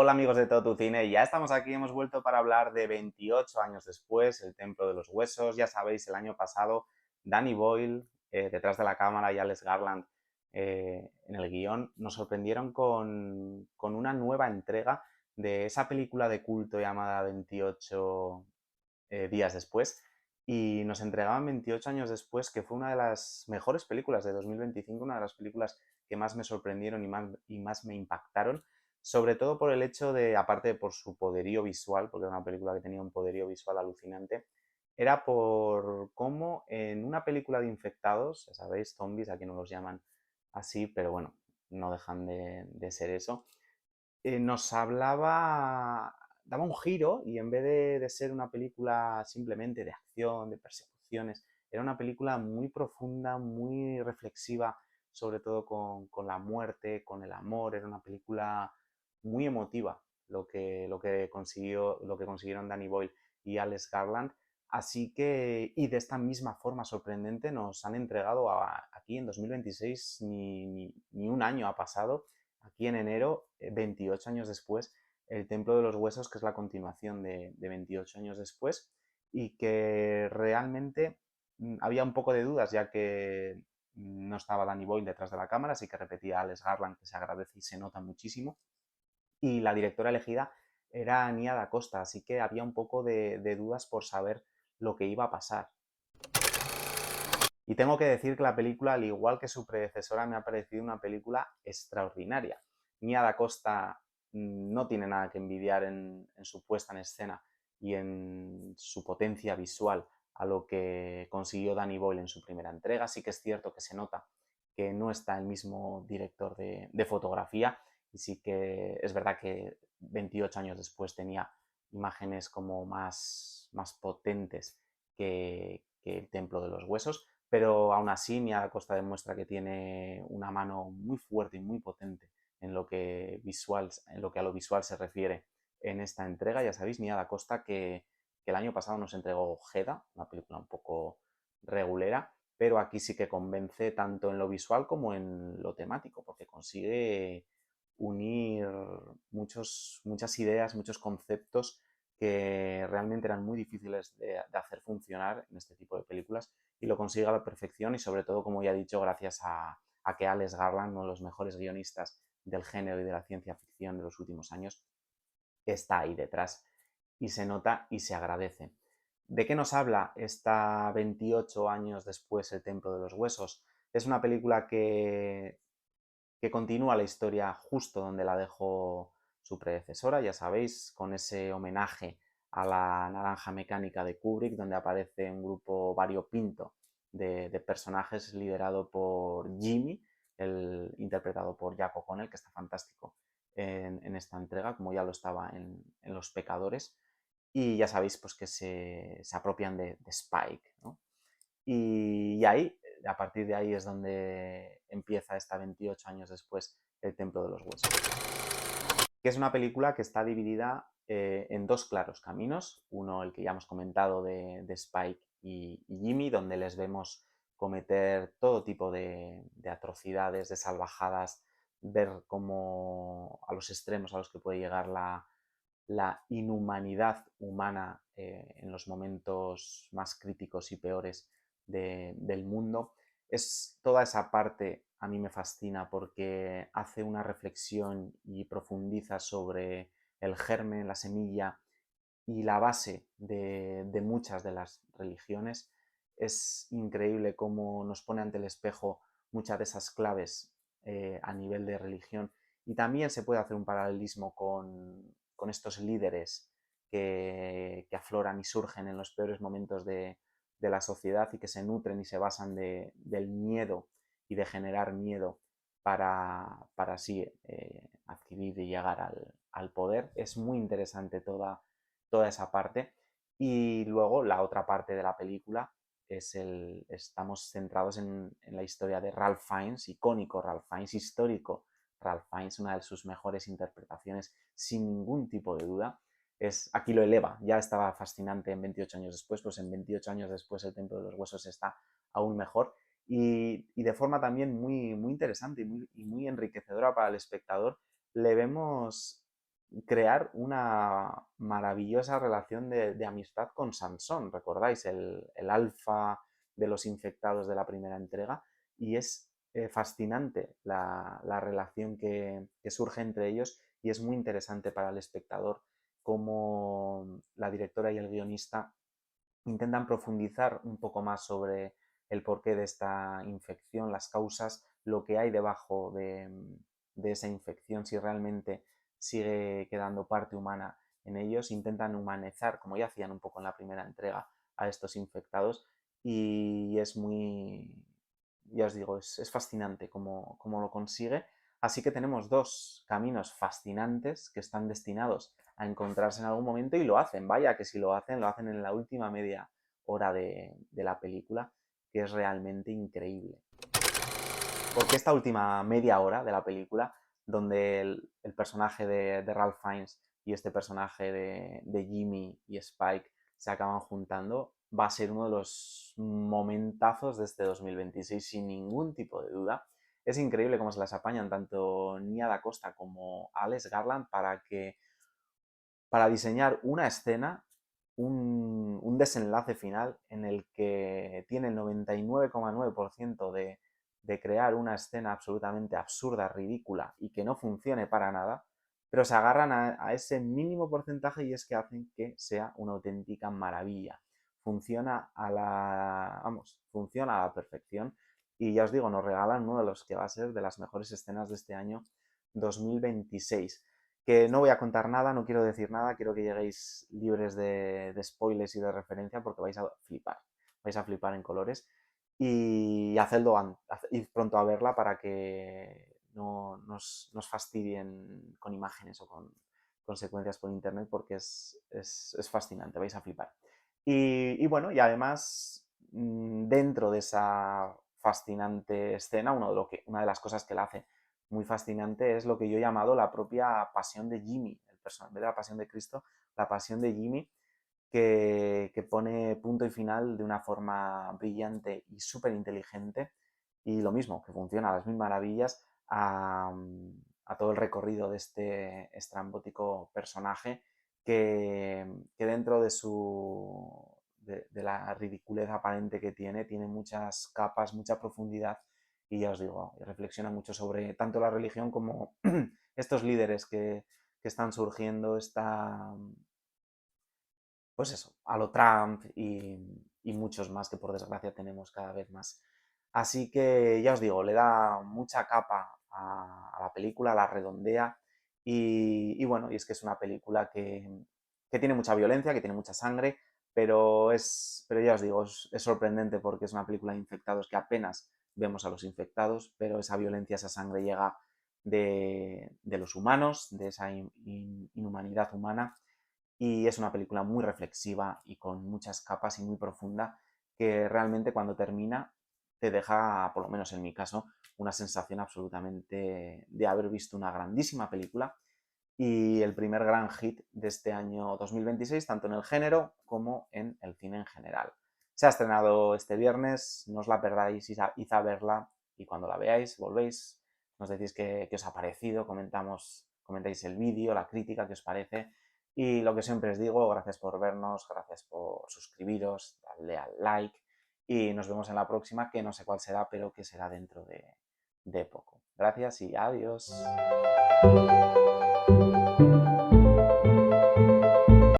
Hola amigos de Todo Tu Cine, ya estamos aquí, hemos vuelto para hablar de 28 años después, El Templo de los Huesos. Ya sabéis, el año pasado Danny Boyle, detrás de la cámara, y Alex Garland en el guión, nos sorprendieron con una nueva entrega de esa película de culto llamada 28 días después, y nos entregaban 28 años después, que fue una de las mejores películas de 2025, una de las películas que más me sorprendieron y más me impactaron, sobre todo por el hecho de, aparte de por su poderío visual, porque era una película que tenía un poderío visual alucinante, era por cómo en una película de infectados, ya sabéis, zombies, aquí no los llaman así, pero bueno, no dejan de ser eso, nos hablaba, daba un giro, y en vez de ser una película simplemente de acción, de persecuciones, era una película muy profunda, muy reflexiva, sobre todo con la muerte, con el amor. Era una película muy emotiva lo que consiguieron Danny Boyle y Alex Garland. Así que, y de esta misma forma sorprendente, nos han entregado aquí en 2026, ni un año ha pasado, aquí en enero, 28 años después, El Templo de los Huesos, que es la continuación de 28 años después, y que realmente había un poco de dudas, ya que no estaba Danny Boyle detrás de la cámara, así que repetía a Alex Garland, que se agradece y se nota muchísimo, y la directora elegida era Nia da Costa, así que había un poco de dudas por saber lo que iba a pasar. Y tengo que decir que la película, al igual que su predecesora, me ha parecido una película extraordinaria. Nia da Costa no tiene nada que envidiar en su puesta en escena y en su potencia visual a lo que consiguió Danny Boyle en su primera entrega. Sí que es cierto que se nota que no está el mismo director de fotografía, y sí que es verdad que 28 años después tenía imágenes como más potentes que El Templo de los Huesos, pero aún así Nia Costa demuestra que tiene una mano muy fuerte y muy potente en lo que a lo visual se refiere en esta entrega. Ya sabéis, Nia Costa, que el año pasado nos entregó Geda, una película un poco regulera, pero aquí sí que convence tanto en lo visual como en lo temático, porque consigue unir muchas ideas, muchos conceptos que realmente eran muy difíciles de hacer funcionar en este tipo de películas, y lo consigue a la perfección, y sobre todo, como ya he dicho, gracias a que Alex Garland, uno de los mejores guionistas del género y de la ciencia ficción de los últimos años, está ahí detrás, y se nota y se agradece. ¿De qué nos habla esta 28 años después El Templo de los Huesos? Es una película que continúa la historia justo donde la dejó su predecesora, ya sabéis, con ese homenaje a la Naranja Mecánica de Kubrick, donde aparece un grupo variopinto de personajes liderado por Jimmy, interpretado por Jack O'Connell, que está fantástico en esta entrega, como ya lo estaba en Los Pecadores. Y ya sabéis, pues, que se apropian de Spike, ¿no? Y ahí, a partir de ahí es donde empieza esta 28 años después, El Templo de los Huesos, que es una película que está dividida en dos claros caminos. Uno, el que ya hemos comentado, de Spike y Jimmy, donde les vemos cometer todo tipo de atrocidades, de salvajadas, ver cómo a los extremos a los que puede llegar la inhumanidad humana en los momentos más críticos y peores del mundo. Es toda esa parte, a mí me fascina, porque hace una reflexión y profundiza sobre el germen, la semilla y la base de muchas de las religiones. Es increíble cómo nos pone ante el espejo muchas de esas claves a nivel de religión, y también se puede hacer un paralelismo con estos líderes que afloran y surgen en los peores momentos de la sociedad, y que se nutren y se basan del miedo y de generar miedo para así adquirir y llegar al poder. Es muy interesante toda esa parte. Y luego la otra parte de la película estamos centrados en la historia de Ralph Fiennes, icónico Ralph Fiennes, histórico Ralph Fiennes, una de sus mejores interpretaciones, sin ningún tipo de duda. Aquí lo eleva, ya estaba fascinante en 28 años después, pues en 28 años después El Templo de los Huesos está aún mejor, y de forma también muy interesante y muy enriquecedora para el espectador. Le vemos crear una maravillosa relación de amistad con Sansón. ¿Recordáis? El alfa de los infectados de la primera entrega. Y es fascinante la relación que surge entre ellos y es muy interesante para el espectador cómo la directora y el guionista intentan profundizar un poco más sobre el porqué de esta infección, las causas, lo que hay debajo de esa infección, si realmente sigue quedando parte humana en ellos. Intentan humanizar, como ya hacían un poco en la primera entrega, a estos infectados y es muy, ya os digo, es fascinante cómo lo consigue. Así que tenemos dos caminos fascinantes que están destinados a encontrarse en algún momento y lo hacen. Vaya que si lo hacen en la última media hora de la película, que es realmente increíble. Porque esta última media hora de la película, donde el personaje de Ralph Fiennes y este personaje de Jimmy y Spike se acaban juntando, va a ser uno de los momentazos de este 2026, sin ningún tipo de duda. Es increíble cómo se las apañan tanto Nia Da Costa como Alex Garland para diseñar una escena, un desenlace final en el que tiene el 99,9% de crear una escena absolutamente absurda, ridícula y que no funcione para nada, pero se agarran a ese mínimo porcentaje y es que hacen que sea una auténtica maravilla. Funciona funciona a la perfección y ya os digo, nos regalan uno de los que va a ser de las mejores escenas de este año 2026 que no voy a contar nada, no quiero decir nada, quiero que lleguéis libres de spoilers y de referencia porque vais a flipar en colores y hacedlo, id pronto a verla para que no nos fastidien con imágenes o con consecuencias por internet porque es fascinante, vais a flipar. Y bueno, y además dentro de esa fascinante escena, una de las cosas que la hace muy fascinante es lo que yo he llamado la propia pasión de Jimmy, el personaje, en vez de la pasión de Cristo, la pasión de Jimmy, que pone punto y final de una forma brillante y súper inteligente. Y lo mismo, que funciona a las mil maravillas a todo el recorrido de este estrambótico personaje que dentro de la ridiculez aparente que tiene muchas capas, mucha profundidad y ya os digo, reflexiona mucho sobre tanto la religión como estos líderes que están surgiendo, pues eso, a lo Trump y muchos más que por desgracia tenemos cada vez más. Así que ya os digo, le da mucha capa a la película, la redondea y bueno, y es que es una película que tiene mucha violencia, que tiene mucha sangre, pero ya os digo, es sorprendente porque es una película de infectados que apenas vemos a los infectados, pero esa violencia, esa sangre llega de los humanos, de esa inhumanidad humana y es una película muy reflexiva y con muchas capas y muy profunda que realmente cuando termina te deja, por lo menos en mi caso, una sensación absolutamente de haber visto una grandísima película y el primer gran hit de este año 2026, tanto en el género como en el cine en general. Se ha estrenado este viernes, no os la perdáis, id a verla y cuando la veáis volvéis, nos decís qué os ha parecido, comentáis el vídeo, la crítica, qué os parece y lo que siempre os digo, gracias por vernos, gracias por suscribiros, darle al like y nos vemos en la próxima, que no sé cuál será, pero que será dentro de poco. Gracias y adiós.